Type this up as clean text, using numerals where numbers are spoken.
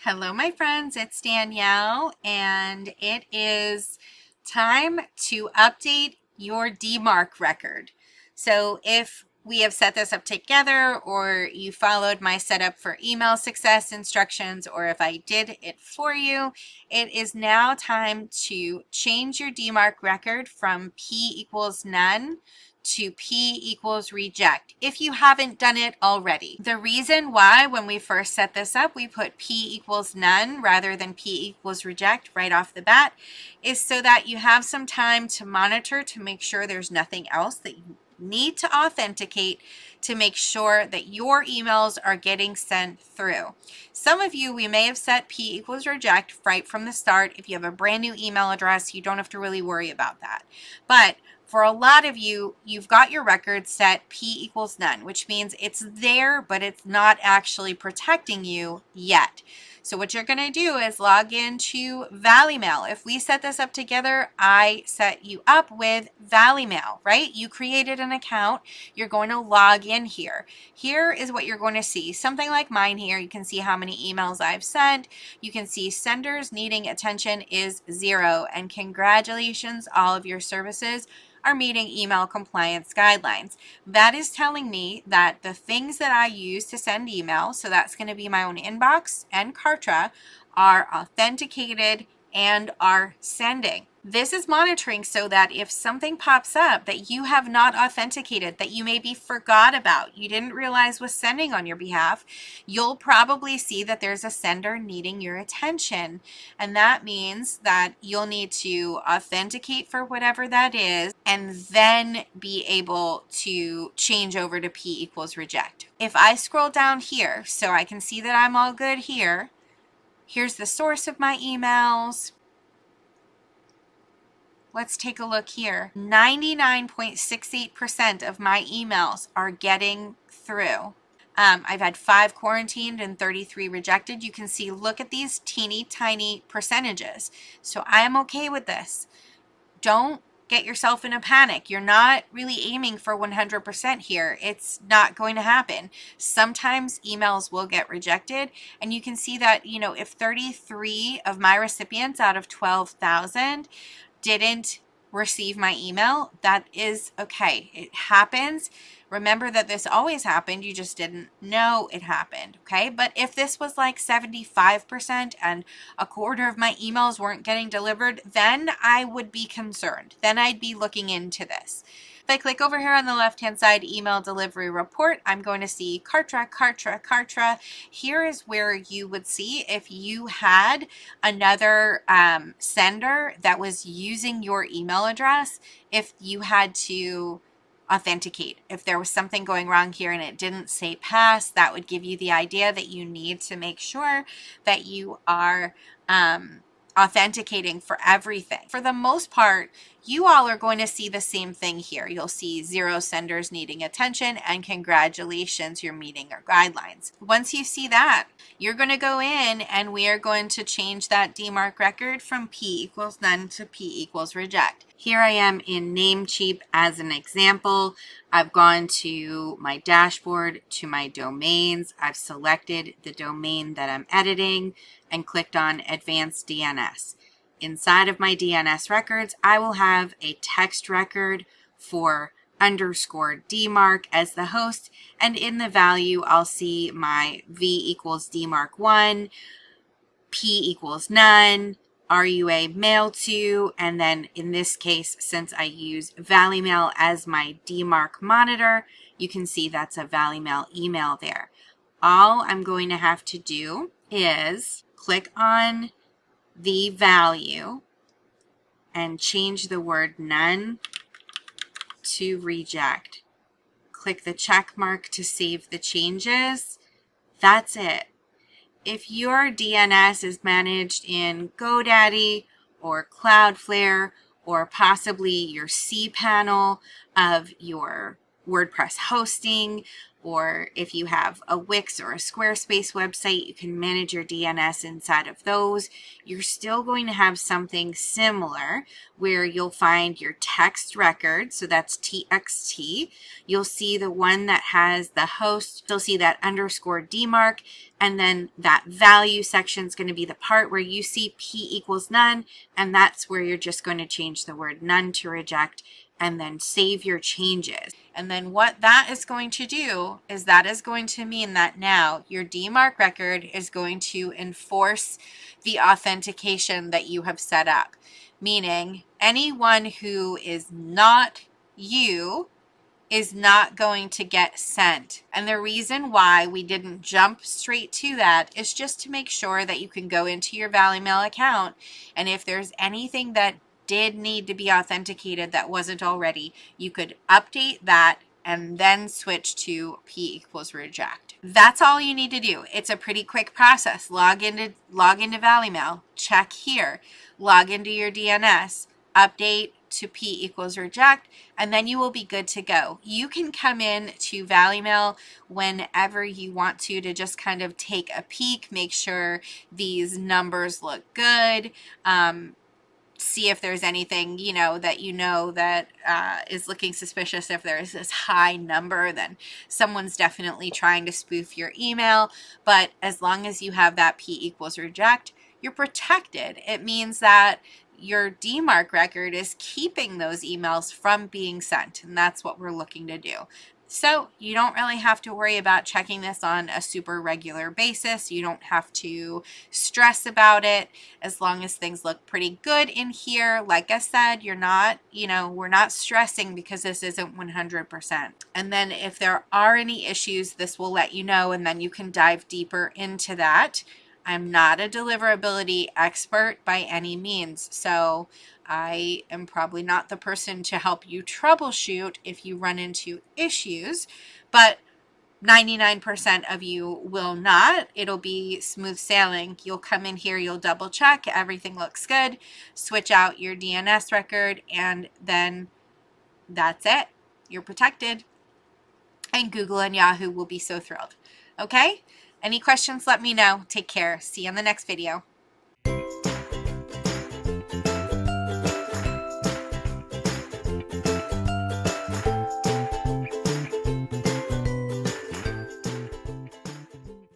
Hello, my friends, it's Danielle, and it is time to update your DMARC record. So if we have set this up together, or you followed my setup for email success instructions, or if I did it for you, it is now time to change your DMARC record from P equals none to P equals reject if you haven't done it already. The reason why when we first set this up we put P equals none rather than P equals reject right off the bat is so that you have some time to monitor to make sure there's nothing else that you need to authenticate to make sure that your emails are getting sent through. Some of you, we may have set P equals reject right from the start. If you have a brand new email address, you don't have to really worry about that. But for a lot of you, you've got your record set P equals none, which means it's there, but it's not actually protecting you yet. So what you're going to do is log into Valimail. If we set this up together, I set you up with Valimail, right? You created an account. You're going to log in here. Here is what you're going to see. Something like mine here. You can see how many emails I've sent. You can see senders needing attention is 0. And congratulations, all of your services are meeting email compliance guidelines. That is telling me that the things that I use to send email, so that's going to be my own inbox and Kartra, are authenticated and are sending. This is monitoring so that if something pops up that you have not authenticated, that you maybe forgot about, you didn't realize was sending on your behalf, you'll probably see that there's a sender needing your attention. And that means that you'll need to authenticate for whatever that is and then be able to change over to P equals reject. If I scroll down here so I can see that I'm all good here, here's the source of my emails. Let's take a look here. 99.68% of my emails are getting through. I've had 5 quarantined and 33 rejected. You can see, look at these teeny tiny percentages. So I am okay with this. Don't get yourself in a panic. You're not really aiming for 100% here. It's not going to happen. Sometimes emails will get rejected, and you can see that, you know, if 33 of my recipients out of 12,000 didn't receive my email, that is okay. It happens. Remember that this always happened. You just didn't know it happened. Okay. But if this was like 75% and a quarter of my emails weren't getting delivered, then I would be concerned. Then I'd be looking into this. If I click over here on the left-hand side, email delivery report, I'm going to see Kartra. Here is where you would see if you had another sender that was using your email address, if you had to authenticate. If there was something going wrong here and it didn't say pass, that would give you the idea that you need to make sure that you are authenticating for everything. For the most part, you all are going to see the same thing here. You'll see 0 senders needing attention and congratulations, you're meeting our guidelines. Once you see that, you're going to go in and we are going to change that DMARC record from P equals none to P equals reject. Here I am in Namecheap as an example. I've gone to my dashboard, to my domains. I've selected the domain that I'm editing and clicked on Advanced DNS. Inside of my DNS records, I will have a text record for _DMARC as the host, and in the value, I'll see my V equals DMARC1, P equals none, RUA mail to, and then in this case, since I use Valimail as my DMARC monitor, you can see that's a Valimail email there. All I'm going to have to do is click on the value and change the word none to reject. Click the check mark to save the changes. That's it. If your DNS is managed in GoDaddy or Cloudflare or possibly your cPanel of your WordPress hosting, or if you have a Wix or a Squarespace website, you can manage your DNS inside of those. You're still going to have something similar where you'll find your text record, so that's TXT. You'll see the one that has the host, you'll see that underscore DMARC, and then that value section is going to be the part where you see P equals none, and that's where you're just going to change the word none to reject, and then save your changes. And then what that is going to do is that is going to mean that now your DMARC record is going to enforce the authentication that you have set up, meaning anyone who is not you is not going to get sent. And the reason why we didn't jump straight to that is just to make sure that you can go into your Valimail account, and if there's anything that did need to be authenticated that wasn't already, you could update that and then switch to P equals reject. That's all you need to do. It's a pretty quick process. Log into Valimail, check here, log into your DNS, update to P equals reject, and then you will be good to go. You can come in to Valimail whenever you want to just kind of take a peek, make sure these numbers look good, see if there's anything that is looking suspicious. If there's this high number, then someone's definitely trying to spoof your email. But as long as you have that P equals reject, you're protected. It means that your DMARC record is keeping those emails from being sent, and that's what we're looking to do. So you don't really have to worry about checking this on a super regular basis. You don't have to stress about it as long as things look pretty good in here. Like I said, we're not stressing because this isn't 100%. And then if there are any issues, this will let you know, and then you can dive deeper into that. I'm not a deliverability expert by any means, so I am probably not the person to help you troubleshoot if you run into issues, but 99% of you will not. It'll be smooth sailing. You'll come in here, you'll double check, everything looks good, switch out your DNS record, and then that's it. You're protected. And Google and Yahoo will be so thrilled. Okay? Any questions, let me know. Take care. See you in the next video.